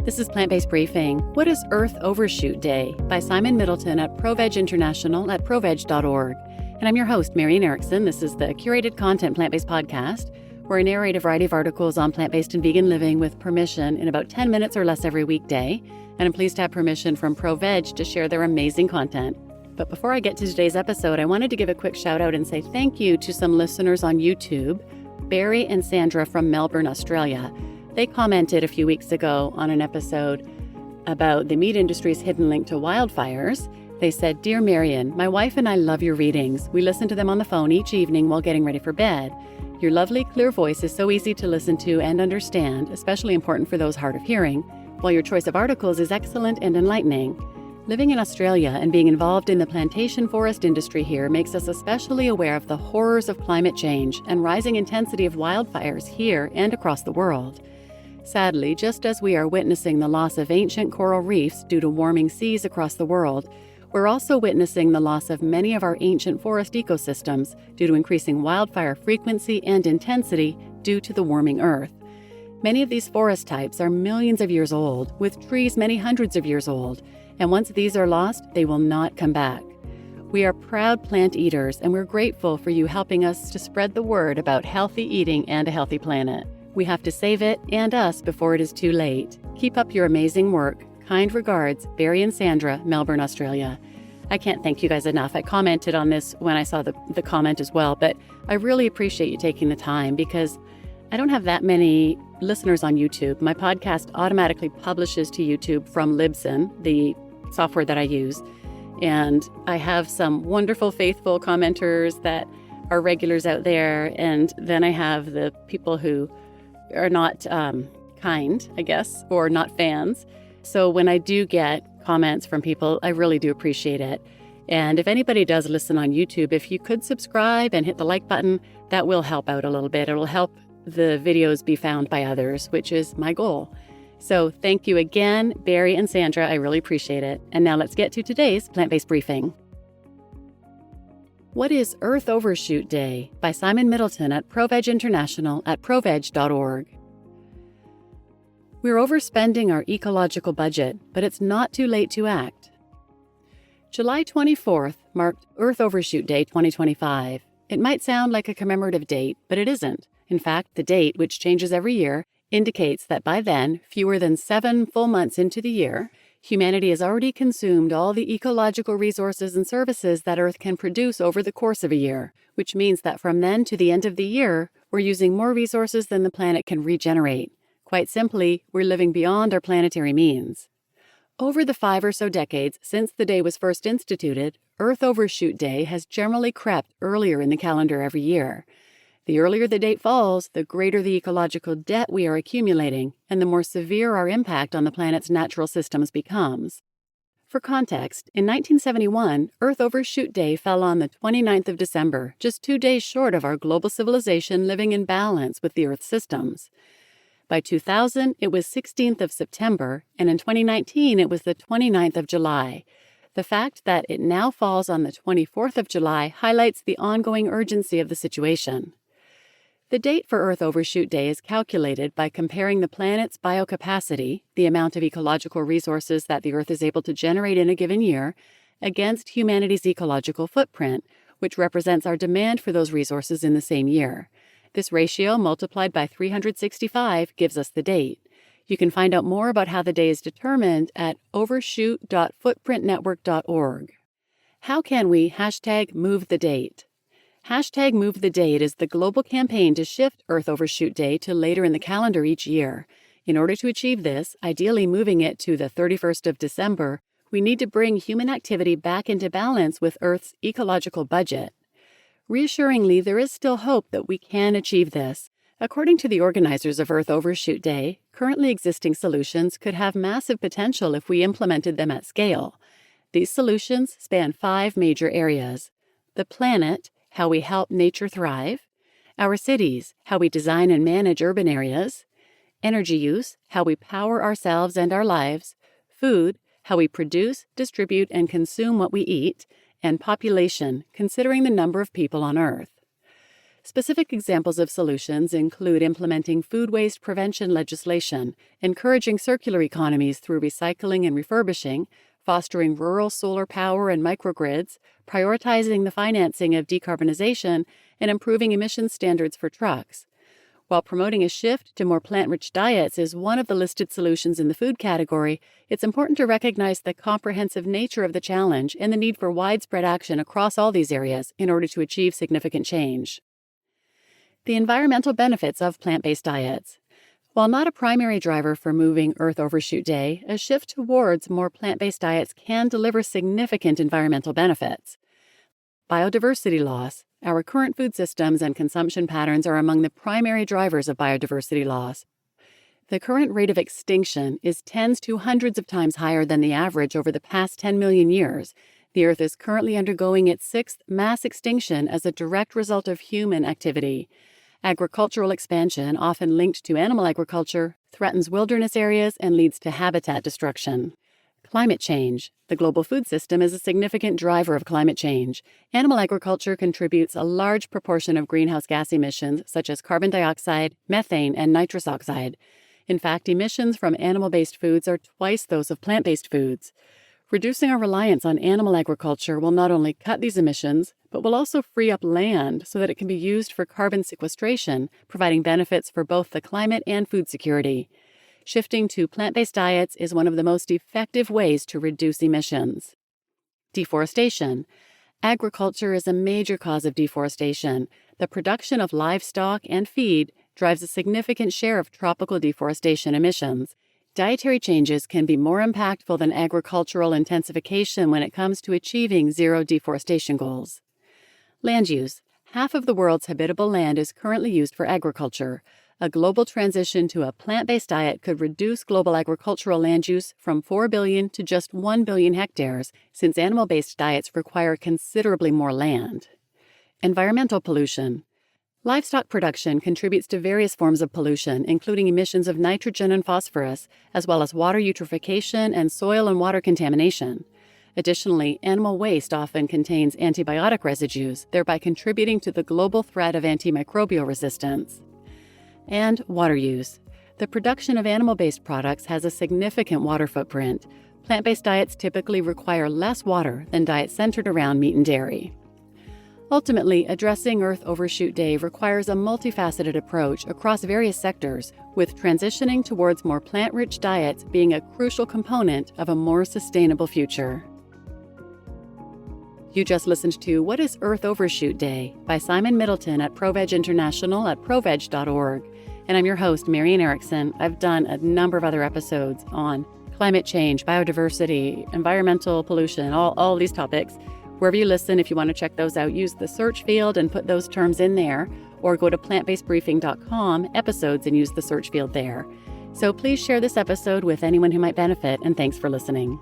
This is Plant-Based Briefing. What is Earth Overshoot Day? By Simon Middleton at ProVeg International at proveg.org. And I'm your host, Marian Erickson. This is the curated content plant-based podcast where I narrate a variety of articles on plant-based and vegan living with permission in about 10 minutes or less every weekday. And I'm pleased to have permission from ProVeg to share their amazing content. But before I get to today's episode, I wanted to give a quick shout out and say thank you to some listeners on YouTube, Barry and Sandra from Melbourne, Australia. They commented a few weeks ago on an episode about the meat industry's hidden link to wildfires. They said, "Dear Marian, my wife and I love your readings. We listen to them on the phone each evening while getting ready for bed. Your lovely, clear voice is so easy to listen to and understand, especially important for those hard of hearing, while your choice of articles is excellent and enlightening. Living in Australia and being involved in the plantation forest industry here makes us especially aware of the horrors of climate change and rising intensity of wildfires here and across the world. Sadly, just as we are witnessing the loss of ancient coral reefs due to warming seas across the world, we're also witnessing the loss of many of our ancient forest ecosystems due to increasing wildfire frequency and intensity due to the warming Earth. Many of these forest types are millions of years old, with trees many hundreds of years old, and once these are lost, they will not come back. We are proud plant eaters, and we're grateful for you helping us to spread the word about healthy eating and a healthy planet. We have to save it and us before it is too late. Keep up your amazing work. Kind regards, Barry and Sandra, Melbourne, Australia." I can't thank you guys enough. I commented on this when I saw the comment as well, but I really appreciate you taking the time because I don't have that many listeners on YouTube. My podcast automatically publishes to YouTube from Libsyn, the software that I use. And I have some wonderful, faithful commenters that are regulars out there. And then I have the people who are not kind, I guess, or not fans. So when I do get comments from people, I really do appreciate it. And if anybody does listen on YouTube, if you could subscribe and hit the like button, that will help out a little bit. It will help the videos be found by others, which is my goal. So thank you again, Barry and Sandra. I really appreciate it. And now let's get to today's plant-based briefing. What is Earth Overshoot Day? By Simon Middleton at ProVeg International at proveg.org. We're overspending our ecological budget, but it's not too late to act. July 24th marked Earth Overshoot Day 2025. It might sound like a commemorative date, but it isn't. In fact, the date, which changes every year, indicates that by then, fewer than 7 full months into the year, humanity has already consumed all the ecological resources and services that Earth can produce over the course of a year, which means that from then to the end of the year, we're using more resources than the planet can regenerate. Quite simply, we're living beyond our planetary means. Over the 5 or so decades since the day was first instituted, Earth Overshoot Day has generally crept earlier in the calendar every year. The earlier the date falls, the greater the ecological debt we are accumulating, and the more severe our impact on the planet's natural systems becomes. For context, in 1971, Earth Overshoot Day fell on the 29th of December, just 2 days short of our global civilization living in balance with the Earth's systems. By 2000, it was 16th of September, and in 2019, it was the 29th of July. The fact that it now falls on the 24th of July highlights the ongoing urgency of the situation. The date for Earth Overshoot Day is calculated by comparing the planet's biocapacity, the amount of ecological resources that the Earth is able to generate in a given year, against humanity's ecological footprint, which represents our demand for those resources in the same year. This ratio multiplied by 365 gives us the date. You can find out more about how the day is determined at overshoot.footprintnetwork.org. How can we #movethedate? #movethedate is the global campaign to shift Earth Overshoot Day to later in the calendar each year. In order to achieve this, ideally moving it to the 31st of December, we need to bring human activity back into balance with Earth's ecological budget. Reassuringly, there is still hope that we can achieve this. According to the organizers of Earth Overshoot Day, currently existing solutions could have massive potential if we implemented them at scale. These solutions span 5 major areas: the planet, how we help nature thrive; our cities, how we design and manage urban areas; energy use, how we power ourselves and our lives; food, how we produce, distribute, and consume what we eat; and population, considering the number of people on Earth. Specific examples of solutions include implementing food waste prevention legislation, encouraging circular economies through recycling and refurbishing, fostering rural solar power and microgrids, prioritizing the financing of decarbonization, and improving emission standards for trucks. While promoting a shift to more plant-rich diets is one of the listed solutions in the food category, it's important to recognize the comprehensive nature of the challenge and the need for widespread action across all these areas in order to achieve significant change. The environmental benefits of plant-based diets. While not a primary driver for moving Earth Overshoot Day, a shift towards more plant-based diets can deliver significant environmental benefits. Biodiversity loss. Our current food systems and consumption patterns are among the primary drivers of biodiversity loss. The current rate of extinction is tens to hundreds of times higher than the average over the past 10 million years. The Earth is currently undergoing its sixth mass extinction as a direct result of human activity. Agricultural expansion, often linked to animal agriculture, threatens wilderness areas and leads to habitat destruction. Climate change. The global food system is a significant driver of climate change. Animal agriculture contributes a large proportion of greenhouse gas emissions, such as carbon dioxide, methane, and nitrous oxide. In fact, emissions from animal-based foods are twice those of plant-based foods. Reducing our reliance on animal agriculture will not only cut these emissions, but will also free up land so that it can be used for carbon sequestration, providing benefits for both the climate and food security. Shifting to plant-based diets is one of the most effective ways to reduce emissions. Deforestation. Agriculture is a major cause of deforestation. The production of livestock and feed drives a significant share of tropical deforestation emissions. Dietary changes can be more impactful than agricultural intensification when it comes to achieving zero deforestation goals. Land use. Half of the world's habitable land is currently used for agriculture. A global transition to a plant-based diet could reduce global agricultural land use from 4 billion to just 1 billion hectares, since animal-based diets require considerably more land. Environmental pollution. Livestock production contributes to various forms of pollution, including emissions of nitrogen and phosphorus, as well as water eutrophication and soil and water contamination. Additionally, animal waste often contains antibiotic residues, thereby contributing to the global threat of antimicrobial resistance. And water use. The production of animal-based products has a significant water footprint. Plant-based diets typically require less water than diets centered around meat and dairy. Ultimately, addressing Earth Overshoot Day requires a multifaceted approach across various sectors, with transitioning towards more plant-rich diets being a crucial component of a more sustainable future. You just listened to What is Earth Overshoot Day by Simon Middleton at ProVeg International at proveg.org. And I'm your host, Marian Erickson. I've done a number of other episodes on climate change, biodiversity, environmental pollution, all these topics. Wherever you listen, if you want to check those out, use the search field and put those terms in there, or go to plantbasedbriefing.com episodes and use the search field there. So please share this episode with anyone who might benefit, and thanks for listening.